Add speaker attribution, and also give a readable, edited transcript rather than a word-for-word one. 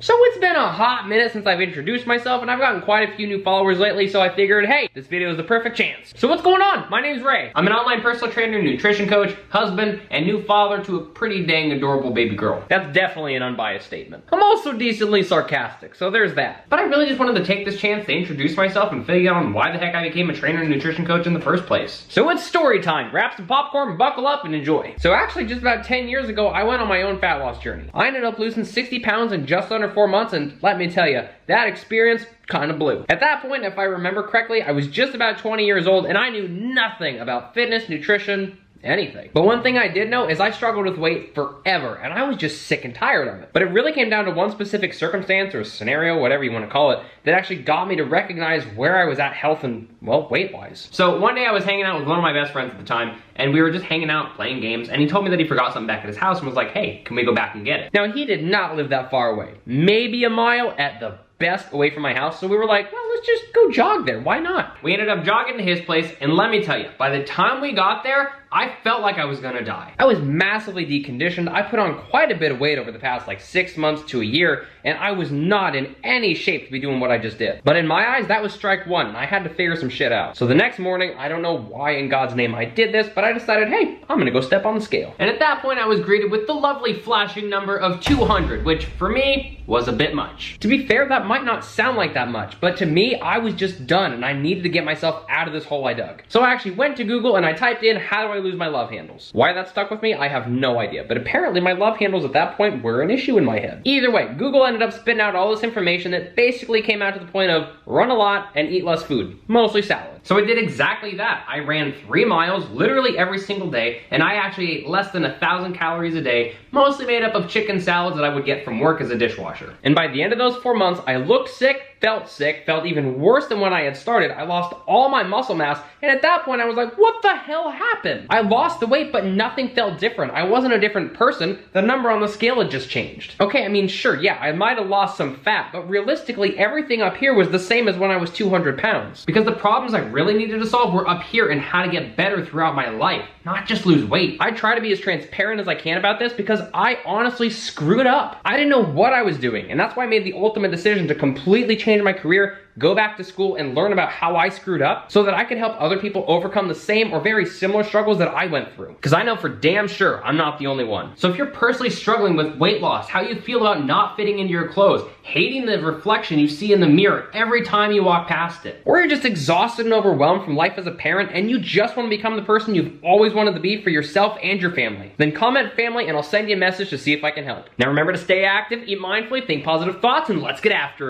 Speaker 1: So it's been a hot minute since I've introduced myself, and I've gotten quite a few new followers lately, so I figured, hey, this video is the perfect chance. So what's going on? My name's Ray. I'm an online personal trainer, nutrition coach, husband, and new father to a pretty dang adorable baby girl. That's definitely an unbiased statement. I'm also decently sarcastic, so there's that. But I really just wanted to take this chance to introduce myself and fill you out on why the heck I became a trainer and nutrition coach in the first place. So it's story time. Grab some popcorn, buckle up, and enjoy. So actually, just about 10 years ago, I went on my own fat loss journey. I ended up losing 60 pounds in just under 4 months, and let me tell you, that experience kind of blew. At that point, if I remember correctly, I was just about 20 years old and I knew nothing about fitness, nutrition, anything. But one thing I did know is I struggled with weight forever and I was just sick and tired of it. But it really came down to one specific circumstance or scenario, whatever you want to call it, that actually got me to recognize where I was at health and, well, weight-wise. So one day I was hanging out with one of my best friends at the time and we were just hanging out playing games and he told me that he forgot something back at his house and was like, hey, can we go back and get it? Now he did not live that far away. Maybe a mile at the best away from my house, so we were like, well, let's just go jog there, why not? We ended up jogging to his place, and let me tell you, by the time we got there, I felt like I was gonna die. I was massively deconditioned. I put on quite a bit of weight over the past like 6 months to a year, and I was not in any shape to be doing what I just did. But in my eyes, that was strike one, and I had to figure some shit out. So the next morning, I don't know why in God's name I did this, but I decided, hey, I'm gonna go step on the scale. And at that point, I was greeted with the lovely flashing number of 200, which for me was a bit much. To be fair, that might not sound like that much, but to me, I was just done, and I needed to get myself out of this hole I dug. So I actually went to Google and I typed in, how do I lose my love handles? Why that stuck with me, I have no idea, but apparently my love handles at that point were an issue in my head. Either way, Google ended up spitting out all this information that basically came out to the point of run a lot and eat less food, mostly salad. So I did exactly that. I ran 3 miles literally every single day, and I actually ate less than 1,000 calories a day, mostly made up of chicken salads that I would get from work as a dishwasher. And by the end of those 4 months, I looked sick, felt even worse than when I had started. I lost all my muscle mass, and at that point I was like, what the hell happened? I lost the weight, but nothing felt different. I wasn't a different person. The number on the scale had just changed. Okay, I mean, sure, yeah, I might have lost some fat, but realistically, everything up here was the same as when I was 200 pounds. Because the problems I really needed to solve were up here and how to get better throughout my life, not just lose weight. I try to be as transparent as I can about this because I honestly screwed up. I didn't know what I was doing, and that's why I made the ultimate decision to completely change my career, go back to school, and learn about how I screwed up so that I could help other people overcome the same or very similar struggles that I went through. Because I know for damn sure I'm not the only one. So if you're personally struggling with weight loss, how you feel about not fitting into your clothes, hating the reflection you see in the mirror every time you walk past it, or you're just exhausted and overwhelmed from life as a parent and you just want to become the person you've always wanted to be for yourself and your family, then comment family and I'll send you a message to see if I can help. Now remember to stay active, eat mindfully, think positive thoughts, and let's get after it.